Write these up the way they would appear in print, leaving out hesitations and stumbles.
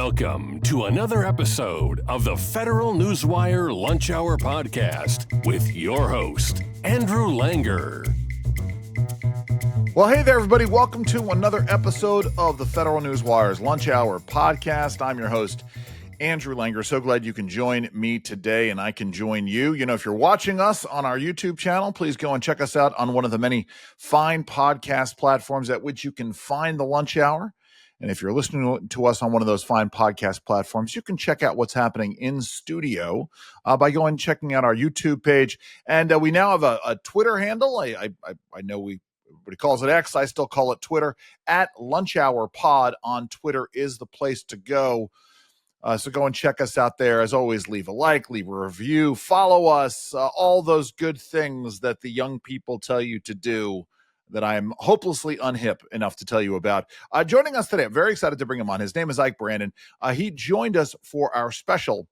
Welcome to another episode of the Federal Newswire Lunch Hour podcast with your host, Andrew Langer. Well, hey there, everybody. Welcome to another episode of the Federal Newswire's Lunch Hour podcast. I'm your host, Andrew Langer. So glad you can join me today and I can join you. You know, if you're watching us on our YouTube channel, please go and check us out on one of the many fine podcast platforms at which you can find the Lunch Hour. And if you're listening to us on one of those fine podcast platforms, you can check out what's happening in studio by going and checking out our YouTube page. And we now have a Twitter handle. I know everybody calls it X. I still call it Twitter. At Lunch Hour Pod on Twitter is the place to go. So go and check us out there. As always, leave a like, leave a review, follow us, all those good things that the young people tell you to do that I'm hopelessly unhip enough to tell you about. Joining us today, I'm very excited to bring him on. His name is Ike Brannon. He joined us for our special,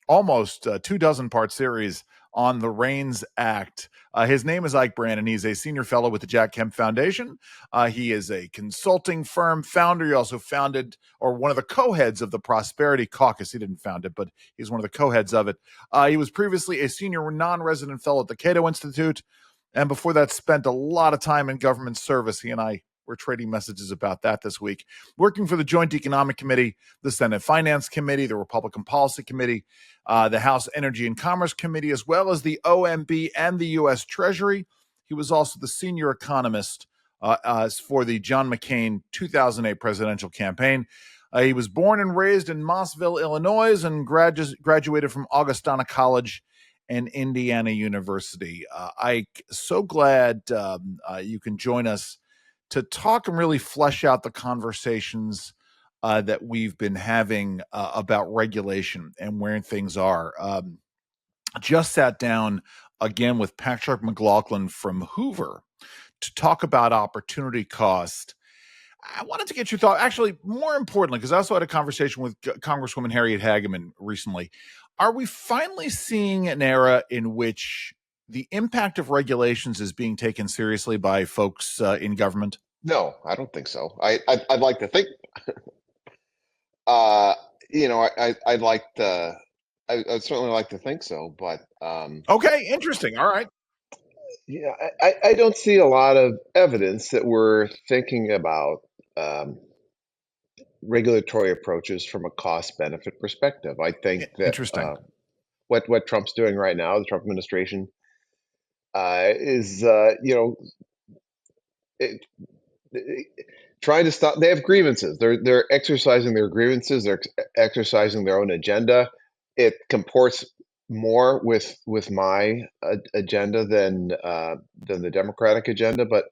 almost 24-part series on the REINS Act. His name is Ike Brannon. He's a senior fellow with the Jack Kemp Foundation. He is a consulting firm founder. He also founded, or one of the co-heads of the Prosperity Caucus. He didn't found it, but he's one of the co-heads of it. He was previously a senior non-resident fellow at the Cato Institute. And before that, spent a lot of time in government service. He and I were trading messages about that this week. Working for the Joint Economic Committee, the Senate Finance Committee, the Republican Policy Committee, the House Energy and Commerce Committee, as well as the OMB and the U.S. Treasury. He was also the senior economist for the John McCain 2008 presidential campaign. He was born and raised in Mossville, Illinois, and graduated from Augustana College and Indiana University. Ike, so glad you can join us to talk and really flesh out the conversations that we've been having about regulation and where things are. Just sat down again with Patrick McLaughlin from Hoover to talk about opportunity cost. I wanted to get your thought, actually, more importantly, because I also had a conversation with Congresswoman Harriet Hageman recently. Are we finally seeing an era in which the impact of regulations is being taken seriously by folks in government? No, I don't think so. I'd like to think, I'd certainly like to think so, but Okay, interesting. All right. yeah, I don't see a lot of evidence that we're thinking about regulatory approaches from a cost benefit perspective. I think that Interesting. What Trump's doing right now, the Trump administration, is trying to stop. They have grievances. They're exercising their grievances. They're exercising their own agenda. It comports more with my agenda than the Democratic agenda. But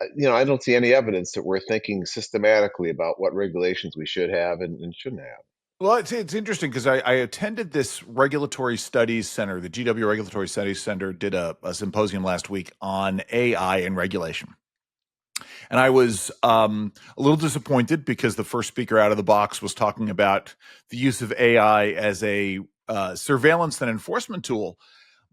I don't see any evidence that we're thinking systematically about what regulations we should have and shouldn't have. Well, it's interesting because I attended this Regulatory Studies Center, the GW Regulatory Studies Center did a symposium last week on AI and regulation. And I was a little disappointed because the first speaker out of the box was talking about the use of AI as a surveillance and enforcement tool.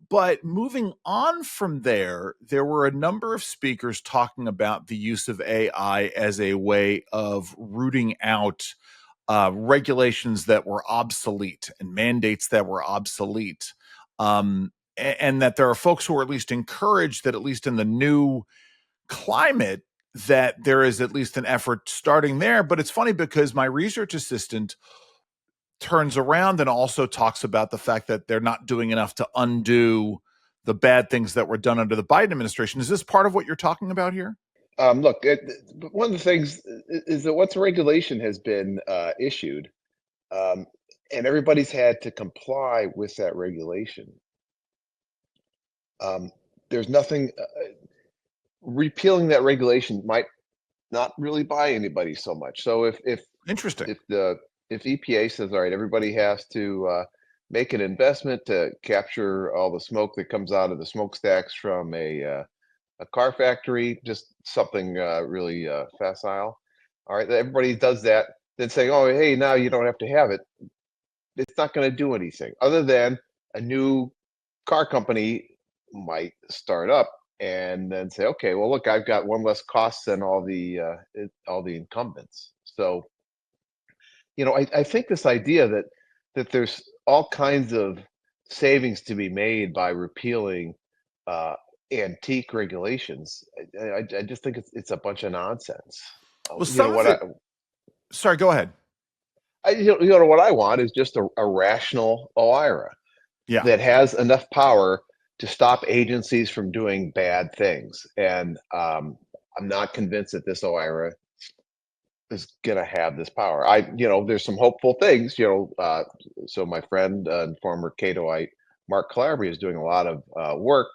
But moving on from there were a number of speakers talking about the use of AI as a way of rooting out regulations that were obsolete and mandates that were obsolete. And that there are folks who are at least encouraged that at least in the new climate, that there is at least an effort starting there. But it's funny because my research assistant turns around and also talks about the fact that they're not doing enough to undo the bad things that were done under the Biden administration. Is this part of what you're talking about here? Look, one of the things is that once a regulation has been issued, and everybody's had to comply with that regulation, there's nothing. Repealing that regulation might not really buy anybody so much. So if Interesting. if EPA says, all right, everybody has to make an investment to capture all the smoke that comes out of the smokestacks from a car factory, just something really facile. All right, everybody does that. Then saying, oh, hey, now you don't have to have it. It's not going to do anything other than a new car company might start up and then say, okay, well, look, I've got one less cost than all the incumbents. So, I think this idea that there's all kinds of savings to be made by repealing uh, antique regulations. I just think it's a bunch of nonsense. Well, You know some of what it. Sorry, go ahead. what I want is just a rational OIRA Yeah. that has enough power to stop agencies from doing bad things. And I'm not convinced that this OIRA is going to have this power. There's some hopeful things. So my friend and former Catoite Mark Calabria is doing a lot of work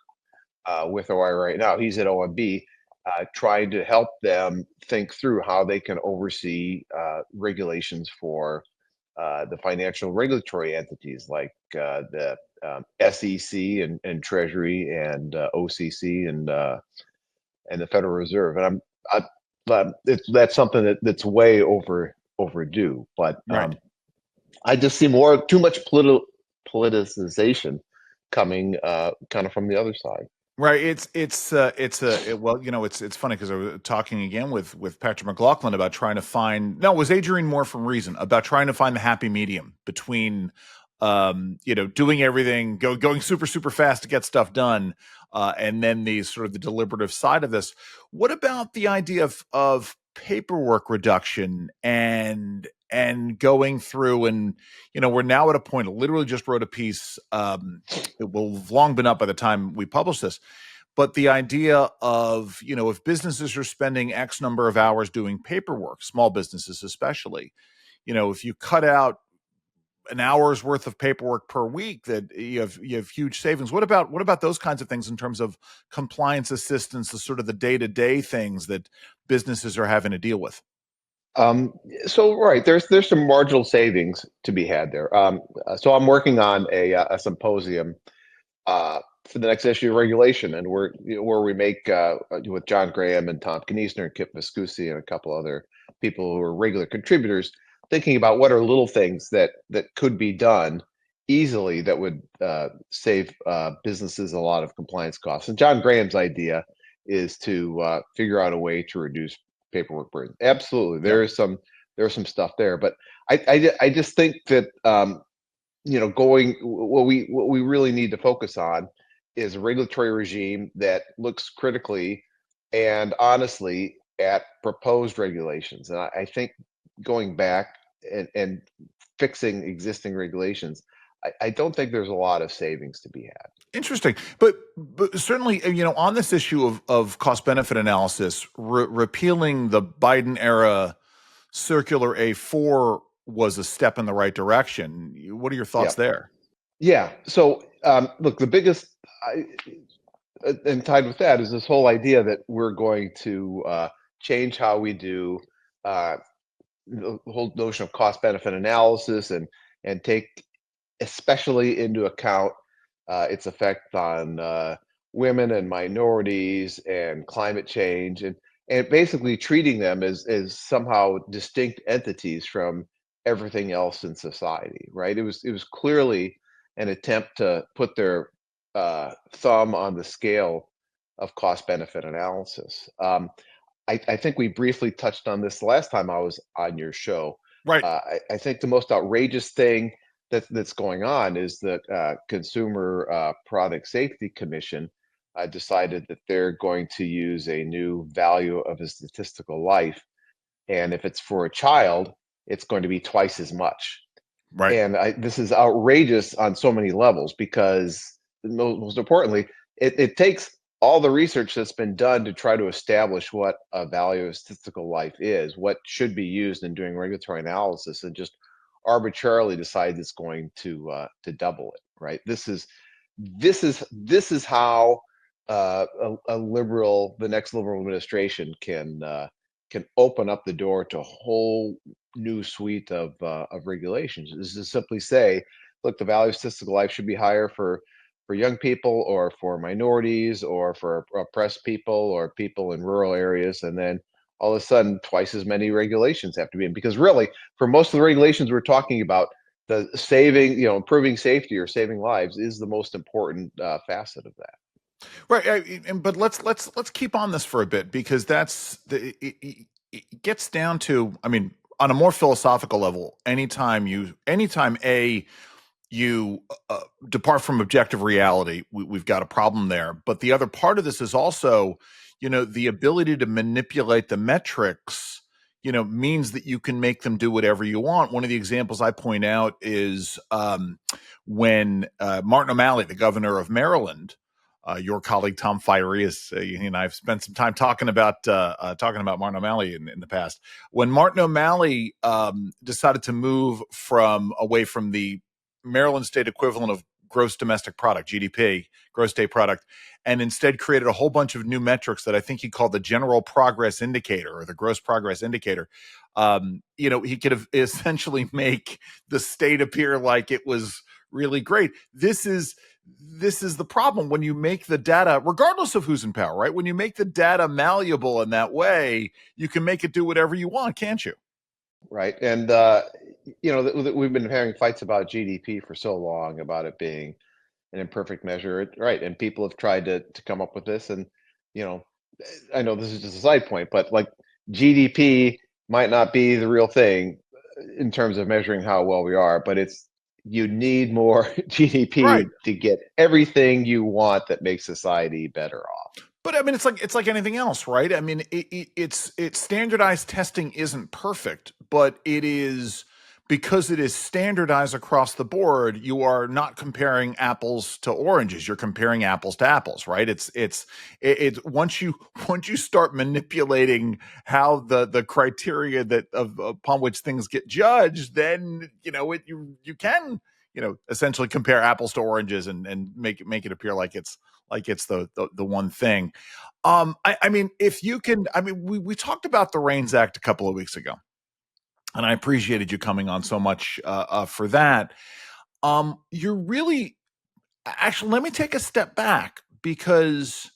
with OIRA right now. He's at OMB, trying to help them think through how they can oversee regulations for the financial regulatory entities like the SEC and Treasury and OCC and the Federal Reserve. And that's something that's way overdue. But Right. I just see too much politicization coming kind of from the other side. Right. It's funny because I was talking again with Patrick McLaughlin about trying to find, no, it was Adrian Moore from Reason, about trying to find the happy medium between, doing everything, going super, super fast to get stuff done. And then the sort of the deliberative side of this. What about the idea of paperwork reduction and going through and, we're now at a point, I literally just wrote a piece, it will have long been up by the time we publish this. But the idea of, if businesses are spending X number of hours doing paperwork, small businesses especially, if you cut out an hour's worth of paperwork per week, that you have huge savings. What about those kinds of things in terms of compliance assistance, the sort of the day-to-day things that businesses are having to deal with? So right, there's some marginal savings to be had there. So I'm working on a symposium for the next issue of regulation, and where we make with John Graham and Tom Kniesner and Kip Viscusi and a couple other people who are regular contributors, thinking about what are little things that could be done easily that would save businesses a lot of compliance costs. And John Graham's idea is to figure out a way to reduce paperwork burden. Absolutely, Yeah. there's some stuff there, but I just think that going what we really need to focus on is a regulatory regime that looks critically and honestly at proposed regulations. And I think going back and fixing existing regulations, I don't think there's a lot of savings to be had. Interesting, but certainly, on this issue of cost benefit analysis, repealing the Biden era Circular A4 was a step in the right direction. What are your thoughts Yeah. there? Yeah. So look, the biggest and tied with that is this whole idea that we're going to change how we do the whole notion of cost benefit analysis and take especially into account its effect on women and minorities and climate change and basically treating them as somehow distinct entities from everything else in society, right? It was clearly an attempt to put their thumb on the scale of cost benefit analysis. I think we briefly touched on this last time I was on your show. Right. I think the most outrageous thing that's going on is that Consumer Product Safety Commission decided that they're going to use a new value of a statistical life, and if it's for a child, it's going to be twice as much. Right. And this is outrageous on so many levels because most importantly, it takes all the research that's been done to try to establish what a value of statistical life is, what should be used in doing regulatory analysis, and just arbitrarily decides it's going to double it. Right? This is how the next liberal administration can open up the door to a whole new suite of regulations. Is to simply say, look, the value of statistical life should be higher for young people or for minorities or for oppressed people or people in rural areas, and then all of a sudden twice as many regulations have to be in, because really for most of the regulations we're talking about, the improving safety or saving lives is the most important facet of that. Right. But let's keep on this for a bit, because it gets down to, on a more philosophical level, anytime you depart from objective reality, we've got a problem there. But the other part of this is also, the ability to manipulate the metrics, means that you can make them do whatever you want. One of the examples I point out is when Martin O'Malley, the governor of Maryland, your colleague Tom Fiery and I've spent some time talking about Martin O'Malley in the past. When Martin O'Malley decided to move away from the Maryland state equivalent of gross domestic product, GDP, gross state product, and instead created a whole bunch of new metrics that I think he called the general progress indicator or the gross progress indicator. He could have essentially make the state appear like it was really great. This is the problem when you make the data, regardless of who's in power, right? When you make the data malleable in that way, you can make it do whatever you want, can't you? Right. And, we've been having fights about GDP for so long, about it being an imperfect measure. Right. And people have tried to come up with this. And, I know this is just a side point, but like GDP might not be the real thing in terms of measuring how well we are, but you need more GDP Right. to get everything you want that makes society better off. But I mean, it's like anything else, right? I mean, it's standardized testing isn't perfect, but it is, because it is standardized across the board. You are not comparing apples to oranges. You're comparing apples to apples, right? It's once you start manipulating how the criteria upon which things get judged, then you can essentially compare apples to oranges and make it appear like it's the one thing. I mean, if you can, I mean, we talked about the REINS Act a couple of weeks ago, and I appreciated you coming on so much for that. You're really, actually, let me take a step back, because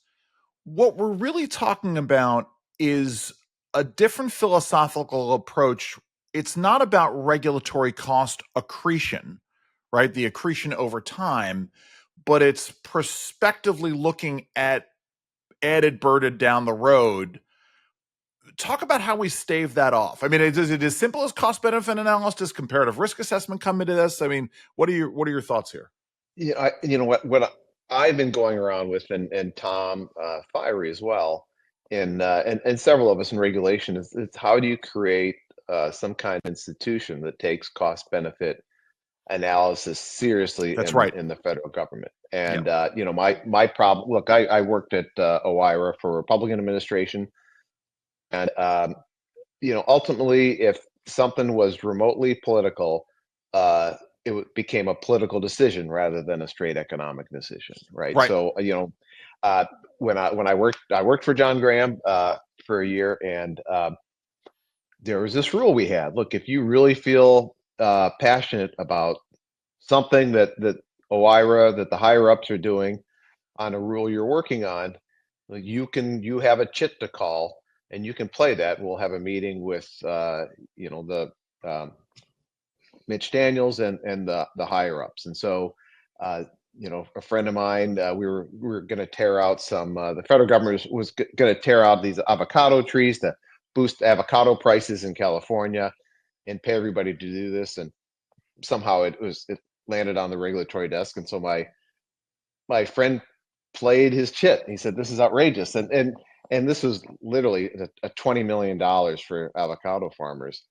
what we're really talking about is a different philosophical approach. It's not about regulatory cost accretion, right? The accretion over time, but it's prospectively looking at added burden down the road. Talk about how we stave that off. I mean, is it as simple as cost benefit analysis, comparative risk assessment come into this? I mean, what are your thoughts here? Yeah, what I've been going around with, and Tom Fiery as well, and several of us in regulation, is how do you create some kind of institution that takes cost benefit analysis seriously That's right. in the federal government. And Yeah. my problem. Look, I worked at OIRA for a Republican administration, and ultimately, if something was remotely political, became a political decision rather than a straight economic decision, right? Right. So when I worked for John Graham for a year, and there was this rule we had. Look, if you really feel passionate about something that OIRA, that the higher ups are doing on a rule you're working on, you have a chit to call, and you can play that. We'll have a meeting with the Mitch Daniels and the higher ups. And so a friend of mine, we were going to tear out some. The federal government was going to tear out these avocado trees to boost avocado prices in California, and pay everybody to do this. And somehow it landed on the regulatory desk. And so my friend played his chit. He said, "This is outrageous," and this was literally a $20 million for avocado farmers,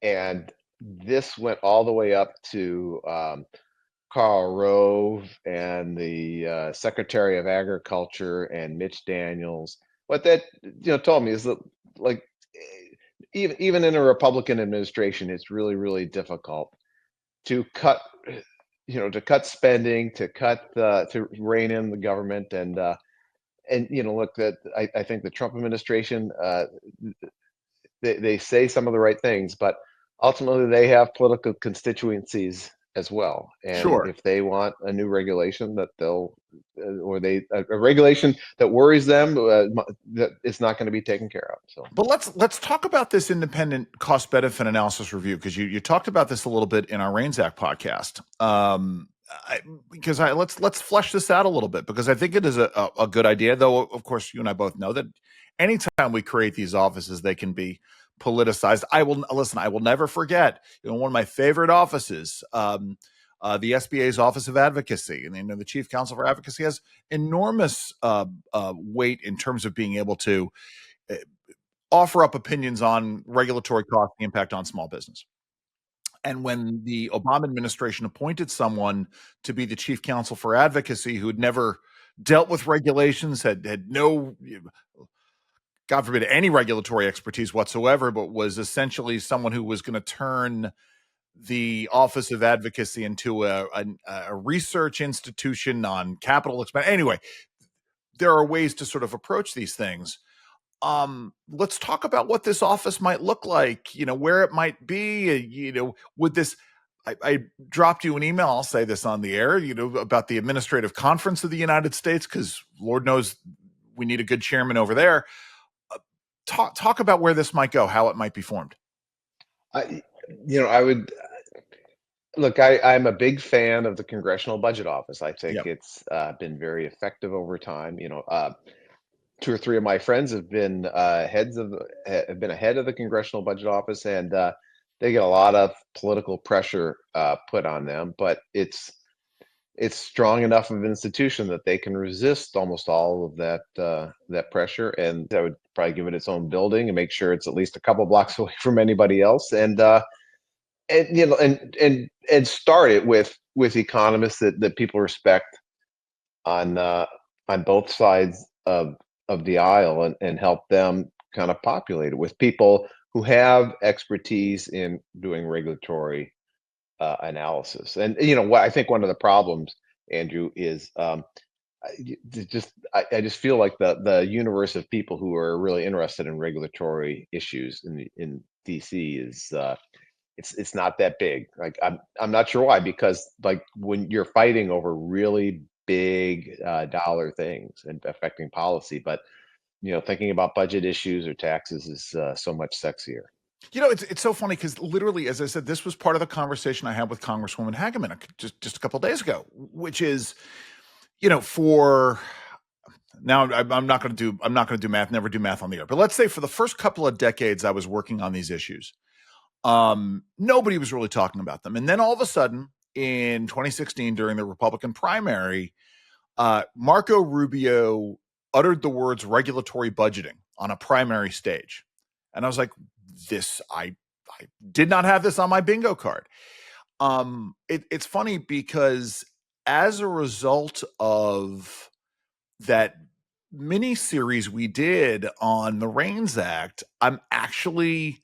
and this went all the way up to Karl Rove and the Secretary of Agriculture and Mitch Daniels. What that told me is that, like, even in a Republican administration, it's really, really difficult to cut spending, to rein in the government. And look, that I think the Trump administration, they say some of the right things, but ultimately they have political constituencies as well. And Sure. if they want a new regulation that a regulation that worries them, that it's not going to be taken care of. So, but let's talk about this independent cost benefit analysis review, because you talked about this a little bit in our REINS Act podcast. Let's flesh this out a little bit, because I think it is a good idea, though. Of course, you and I both know that anytime we create these offices, they can be politicized. I will never forget, one of my favorite offices, the SBA's Office of Advocacy, and the Chief Counsel for Advocacy has enormous weight in terms of being able to offer up opinions on regulatory cost, the impact on small business. And when the Obama administration appointed someone to be the chief counsel for advocacy who had never dealt with regulations, had no, God forbid, any regulatory expertise whatsoever, but was essentially someone who was going to turn the Office of Advocacy into a research institution on capital expense. Anyway, there are ways to sort of approach these things. Let's talk about what this office might look like, where it might be, would this, I dropped you an email, I'll say this on the air, about the Administrative Conference of the United States, because Lord knows we need a good chairman over there. Talk about where this might go, how it might be formed. I would look, I'm a big fan of the Congressional Budget Office. I think it's been very effective over time. Two or three of my friends have been ahead of the Congressional Budget Office, and they get a lot of political pressure put on them. But it's strong enough of an institution that they can resist almost all of that pressure. And I would probably give it its own building and make sure it's at least a couple blocks away from anybody else, and start it with economists that people respect on both sides of the aisle, and help them kind of populate it with people who have expertise in doing regulatory analysis. And what I think one of the problems, Andrew, is I just feel like the universe of people who are really interested in regulatory issues in DC is it's not that big. Like I'm not sure why, because like when you're fighting over really big dollar things and affecting policy, but thinking about budget issues or taxes is so much sexier. It's so funny because literally, as I said, this was part of the conversation I had with Congresswoman Hageman just a couple of days ago, which is, for now, I'm not going to do math, never do math on the air, but let's say for the first couple of decades I was working on these issues, nobody was really talking about them, and then all of a sudden in 2016 during the Republican primary, Marco Rubio uttered the words regulatory budgeting on a primary stage. And I was like, I did not have this on my bingo card. It's funny because as a result of that mini series we did on the REINS Act, I'm actually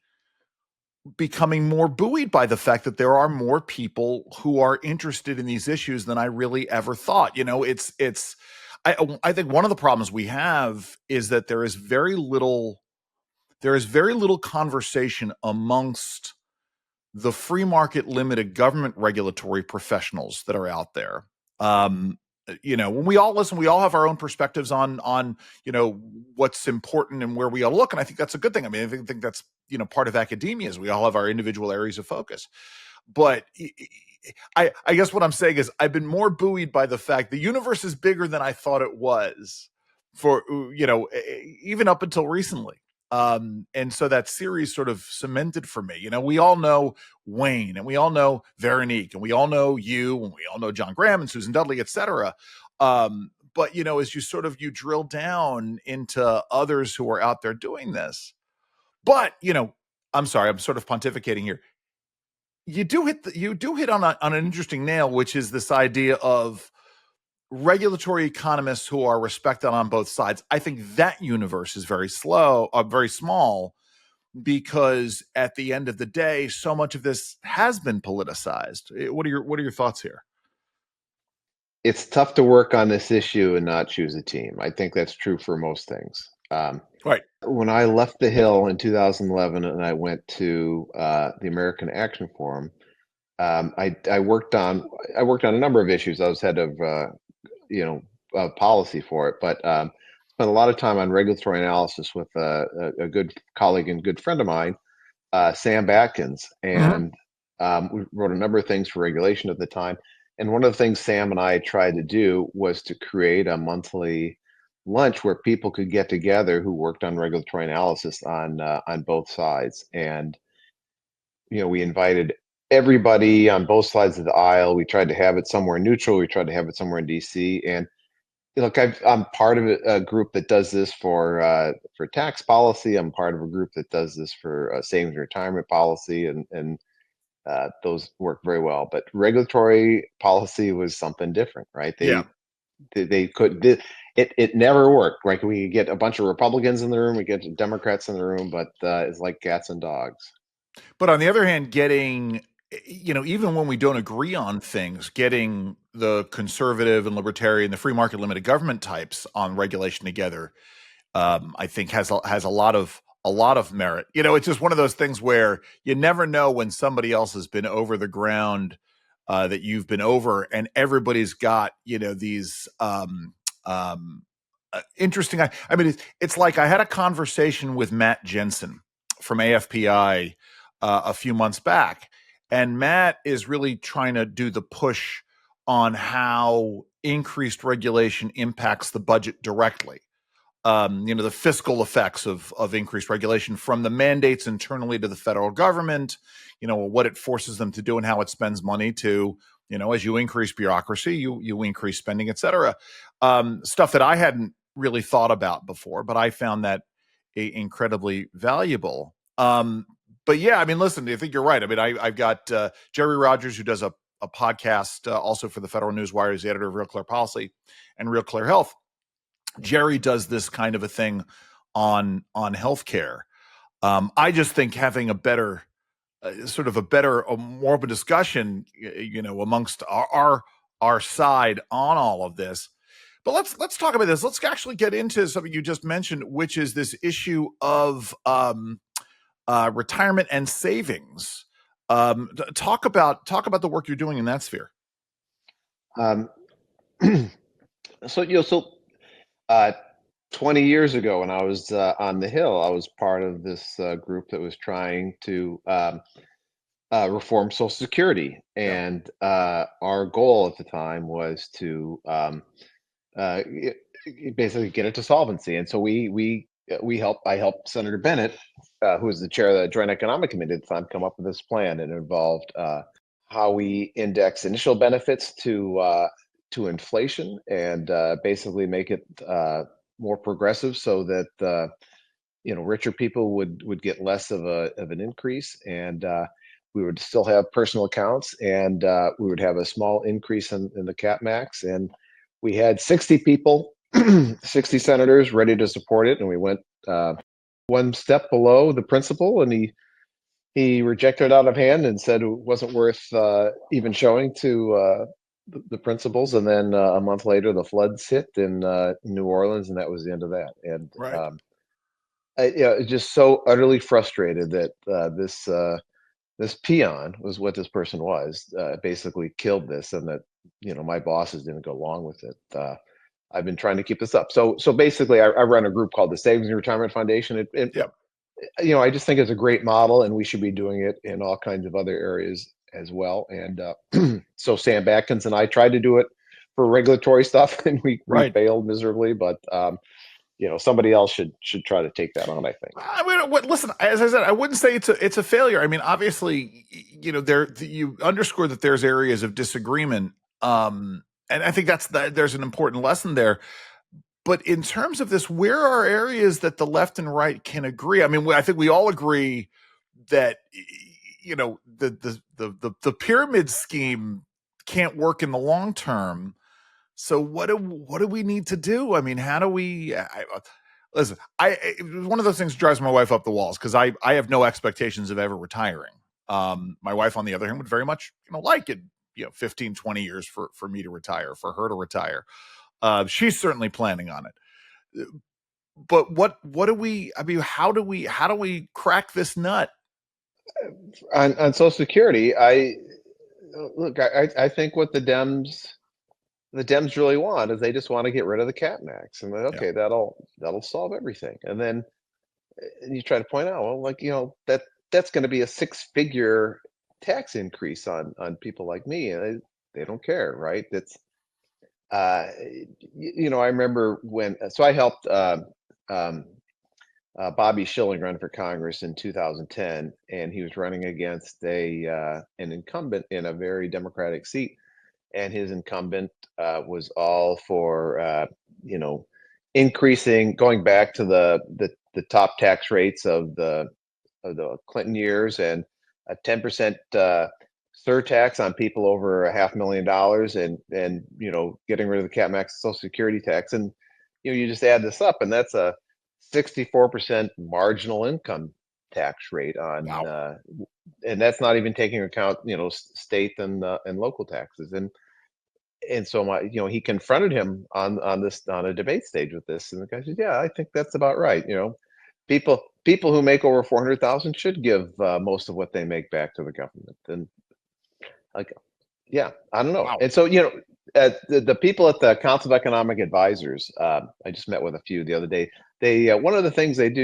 becoming more buoyed by the fact that there are more people who are interested in these issues than I really ever thought. I think one of the problems we have is that there is very little conversation amongst the free market limited government regulatory professionals that are out there. When we all listen, we all have our own perspectives on what's important and where we all look. And I think that's a good thing. I mean, I think that's, part of academia is we all have our individual areas of focus. But I guess what I'm saying is I've been more buoyed by the fact the universe is bigger than I thought it was for, even up until recently. And so that series sort of cemented for me. We all know Wayne, and we all know Veronique, and we all know you, and we all know John Graham and Susan Dudley, et cetera. But as you drill down into others who are out there doing this, but I'm sorry, I'm sort of pontificating here. You do hit on an interesting nail, which is this idea of regulatory economists who are respected on both sides. I think that universe is very small, because at the end of the day, so much of this has been politicized. What are your thoughts here? It's tough to work on this issue and not choose a team. I think that's true for most things. Right. When I left the Hill in 2011 and I went to the American Action Forum, I worked on a number of issues. I was head of policy for it, but spent a lot of time on regulatory analysis with a good colleague and good friend of mine, Sam Atkins, and we wrote a number of things for regulation at the time. And one of the things Sam and I tried to do was to create a monthly lunch where people could get together who worked on regulatory analysis on both sides. And we invited everybody on both sides of the aisle. We tried to have it somewhere neutral. We tried to have it somewhere in DC. And look, I'm part of a group that does this for tax policy. I'm part of a group that does this for savings and retirement policy, and those work very well. But regulatory policy was something different, right? Yeah. They could it never worked, right? We get a bunch of Republicans in the room, we get Democrats in the room, but it's like cats and dogs. But on the other hand, getting, even when we don't agree on things, getting the conservative and libertarian, the free market limited government types on regulation together, I think has a lot of merit. It's just one of those things where you never know when somebody else has been over the ground that you've been over, and everybody's got these interesting. I mean, it's like I had a conversation with Matt Jensen from AFPI a few months back, and Matt is really trying to do the push on how increased regulation impacts the budget directly. The fiscal effects of increased regulation, from the mandates internally to the federal government, what it forces them to do and how it spends money, to, as you increase bureaucracy, you increase spending, et cetera. Stuff that I hadn't really thought about before, but I found that incredibly valuable. But yeah, I mean, listen, I think you're right. I mean, I've got Jerry Rogers, who does a podcast also for the Federal Newswire. He's the editor of Real Clear Policy and Real Clear Health. Jerry does this kind of a thing on healthcare. I just think having a better, more of a discussion, amongst our side on all of this. But let's talk about this. Let's actually get into something you just mentioned, which is this issue of retirement and savings. Talk about the work you're doing in that sphere. So 20 years ago, when I was on the Hill, I was part of this group that was trying to reform Social Security, and our goal at the time was to basically get it to solvency. And so I helped Senator Bennett, who was the chair of the Joint Economic Committee at the time, come up with this plan. It involved how we index initial benefits to inflation, and basically make it more progressive, so that richer people would get less of an increase, and we would still have personal accounts, and we would have a small increase in the cap max. And we had 60 people, 60 senators ready to support it, and we went one step below the principal, and he rejected it out of hand and said it wasn't worth even showing to the principals. And then a month later, the floods hit in New Orleans, and that was the end of that. And Right. I just so utterly frustrated that this peon was what this person was, basically killed this, and that my bosses didn't go along with it. I've been trying to keep this up. So basically, I run a group called the Savings and Retirement Foundation. I just think it's a great model, and we should be doing it in all kinds of other areas as well. And so Sam Atkins and I tried to do it for regulatory stuff, and we failed miserably. But somebody else should try to take that on, I think. I mean, listen, as I said, I wouldn't say it's a failure. I mean, obviously, you underscore that there's areas of disagreement, and I think there's an important lesson there. But in terms of this, where are areas that the left and right can agree? I mean, I think we all agree that the pyramid scheme can't work in the long term. So what do we need to do? I mean, how do we? Listen, one of those things drives my wife up the walls, because I have no expectations of ever retiring. My wife, on the other hand, would very much like it, 15, 20 years for me to retire, for her to retire. She's certainly planning on it. But what do we? I mean, how do we crack this nut? On Social Security, I think what the Dems really want is they just want to get rid of the cap max, and okay, that'll solve everything. And then you try to point out, well, that's going to be a 6-figure tax increase on people like me, and they don't care, right? uh, I remember so I helped um, Bobby Schilling run for Congress in 2010, and he was running against an incumbent in a very Democratic seat, and his incumbent was all for you know going back to the top tax rates of the Clinton years, and a 10% surtax on people over $500,000, and getting rid of the cap max Social Security tax, and you just add this up, and that's a 64% marginal income tax rate on, Wow. and that's not even taking account state and local taxes, and so he confronted him on a debate stage with this, and the guy said, "Yeah, I think that's about right. People who make over 400,000 should give most of what they make back to the government." And like, yeah, I don't know. Wow. And so the people at the Council of Economic Advisors, I just met with a few the other day. They one of the things they do,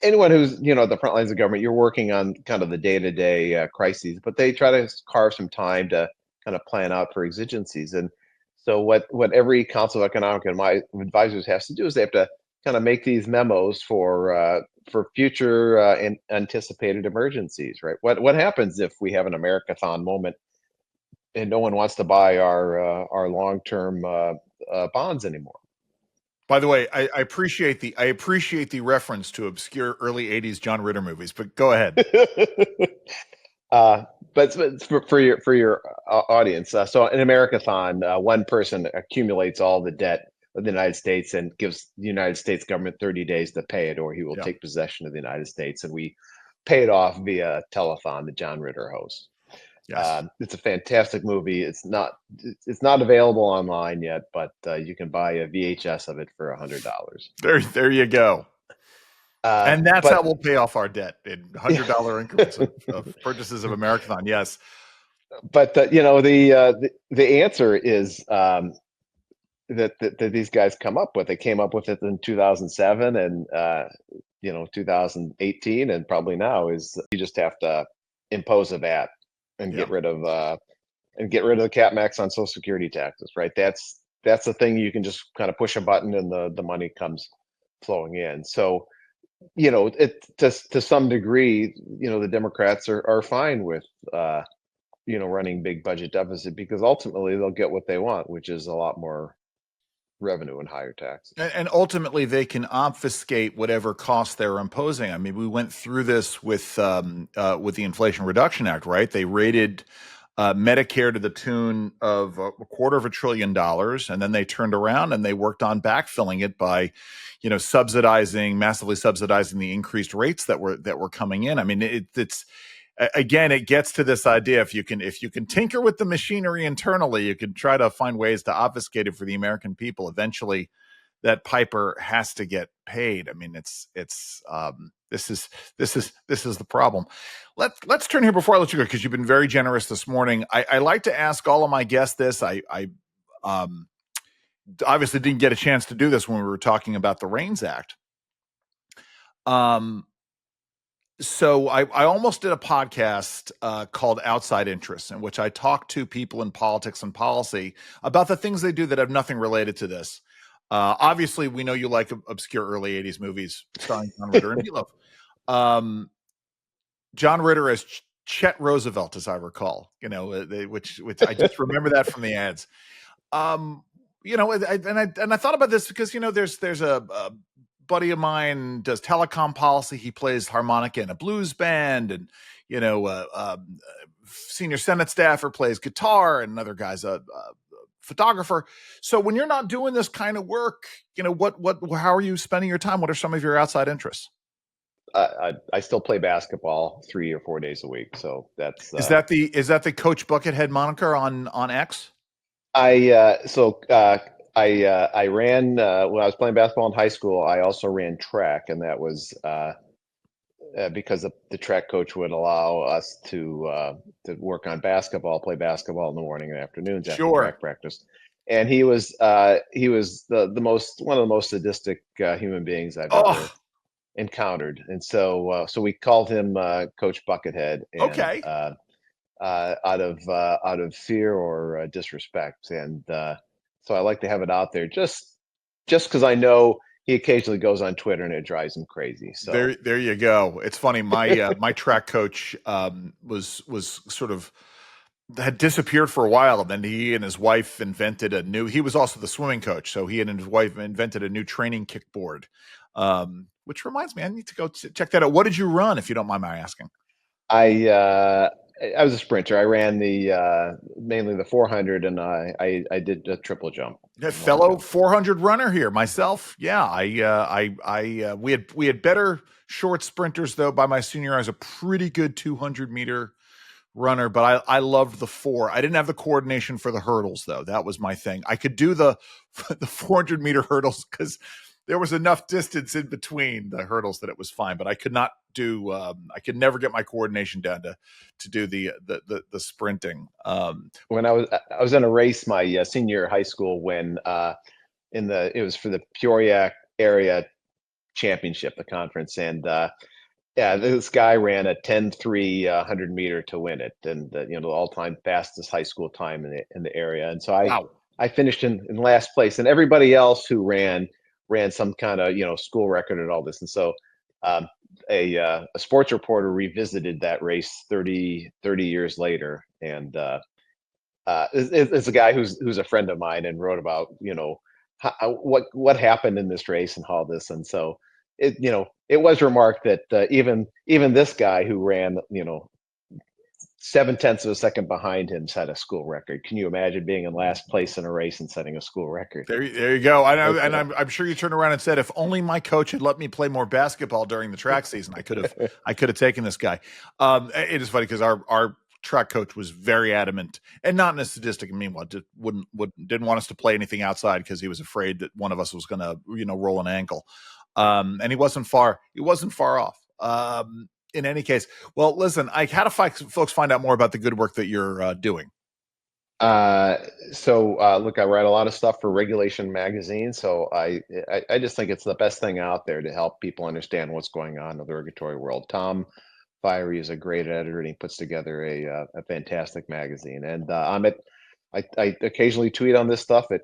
anyone who's at the front lines of government, you're working on kind of the day-to-day crises, but they try to carve some time to kind of plan out for exigencies. And so what every Council of Economic Advisors has to do is they have to kind of make these memos for future anticipated emergencies, right? What happens if we have an Americathon moment and no one wants to buy our long-term bonds anymore? By the way, I appreciate the reference to obscure early '80s John Ritter movies, but go ahead. uh, but for your audience, so in Americathon, one person accumulates all the debt of the United States and gives the United States government 30 days to pay it, or he will Yeah. take possession of the United States, and we pay it off via telethon that John Ritter hosts. Yes. It's a fantastic movie. It's not available online yet, but you can buy a VHS of it for $100. There you go. And that's how But we'll pay off our debt in $100 increments of purchases of Americathon. Yes. but the answer is that these guys come up with. They came up with it in 2007 and 2018, and probably now is you just have to impose a VAT and Yeah. get rid of the cap max on Social Security taxes, right? That's the thing. You can just kind of push a button and the money comes flowing in. So it to some degree, the Democrats are fine with running big budget deficit, because ultimately they'll get what they want, which is a lot more revenue and higher taxes. And ultimately, they can obfuscate whatever costs they're imposing. I mean, we went through this with the Inflation Reduction Act, right? They rated Medicare to the tune of $250 billion, and then they turned around and they worked on backfilling it by, massively subsidizing the increased rates that were coming in. I mean, it's again, it gets to this idea: if you can tinker with the machinery internally, you can try to find ways to obfuscate it for the American people. Eventually, that piper has to get paid. I mean, this is the problem. Let's turn here before I let you go, because you've been very generous this morning. I like to ask all of my guests this. I obviously didn't get a chance to do this when we were talking about the REINS Act. So I almost did a podcast called Outside Interests, in which I talked to people in politics and policy about the things they do that have nothing related to this. Obviously, we know you like obscure early '80s movies starring John Ritter and Meatloaf. John Ritter as Chet Roosevelt, as I recall, which I just remember that from the ads. And I thought about this because there's a buddy of mine does telecom policy. He plays harmonica in a blues band, and senior Senate staffer plays guitar, and another guy's a photographer. So when you're not doing this kind of work, how are you spending your time? What are some of your outside interests? I still play basketball 3 or 4 days a week. So that's is that the Coach Buckethead moniker on X? I ran when I was playing basketball in high school. I also ran track, and that was because the track coach would allow us to work on basketball, play basketball in the morning and afternoons after track practice. And he was the most one of the most sadistic human beings I've ever encountered. And so we called him Coach Buckethead. And, okay. out of fear or disrespect. And so I like to have it out there just because I know he occasionally goes on Twitter and it drives him crazy. So there you go. It's funny. My my track coach was sort of had disappeared for a while, and then he and his wife invented a new. He was also the swimming coach, so he and his wife invented a new training kickboard. Which reminds me, I need to go check that out. What did you run, if you don't mind my asking? I was a sprinter. I ran the mainly the 400, and I did a triple jump. Fellow 400 runner here myself. Yeah, we had better short sprinters though. By my senior year, I was a pretty good 200 meter runner, but I loved the 4. I didn't have the coordination for the hurdles though. That was my thing. I could do the 400 meter hurdles because there was enough distance in between the hurdles that it was fine, but I could not do. I could never get my coordination down to do the sprinting. When I was in a race my senior year of high school when it was for the Peoria area championship, the conference, and this guy ran a 10-3 100 meter to win it, and the all-time fastest high school time in the area. And so I finished in last place, and everybody else who ran some kind of school record and all this. And so a sports reporter revisited that race 30 years later, and it's a guy who's a friend of mine and wrote about what happened in this race and all this. And so it was remarked that even this guy who ran 0.7 of a second behind him set a school record. Can you imagine being in last place in a race and setting a school record? There you go. I'm sure you turned around and said, if only my coach had let me play more basketball during the track season, I could have taken this guy. It is funny because our track coach was very adamant, and not in a sadistic meanwhile, didn't want us to play anything outside because he was afraid that one of us was going to roll an ankle. And he wasn't far off. In any case, well, listen, Ike, how do folks find out more about the good work that you're doing? Look, I write a lot of stuff for Regulation Magazine. So I just think it's the best thing out there to help people understand what's going on in the regulatory world. Tom Fiery is a great editor, and he puts together a fantastic magazine. And I occasionally tweet on this stuff at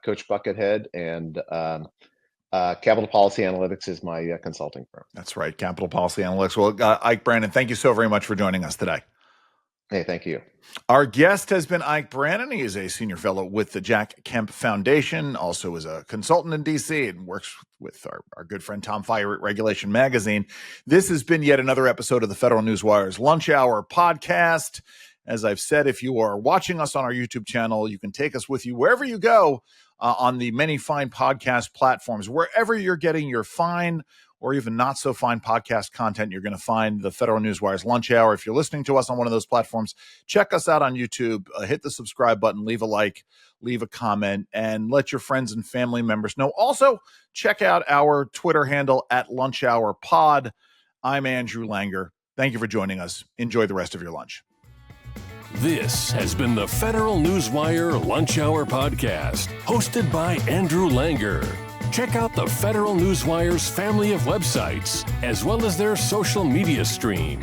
Coach Buckethead, and Capital Policy Analytics is my consulting firm. That's right, Capital Policy Analytics. Well, Ike Brannon, thank you so very much for joining us today. Hey, thank you. Our guest has been Ike Brannon. He is a senior fellow with the Jack Kemp Foundation, also is a consultant in D.C. and works with our good friend Tom Fiery at Regulation Magazine. This has been yet another episode of the Federal Newswire's Lunch Hour podcast. As I've said, if you are watching us on our YouTube channel, you can take us with you wherever you go on the many fine podcast platforms. Wherever you're getting your fine or even not so fine podcast content, you're going to find the Federal Newswire's Lunch Hour. If you're listening to us on one of those platforms, check us out on YouTube, hit the subscribe button, leave a like, leave a comment, and let your friends and family members know. Also, check out our Twitter handle at Lunch Hour Pod. I'm Andrew Langer. Thank you for joining us. Enjoy the rest of your lunch. This has been the Federal Newswire Lunch Hour podcast, hosted by Andrew Langer. Check out the Federal Newswire's family of websites, as well as their social media stream.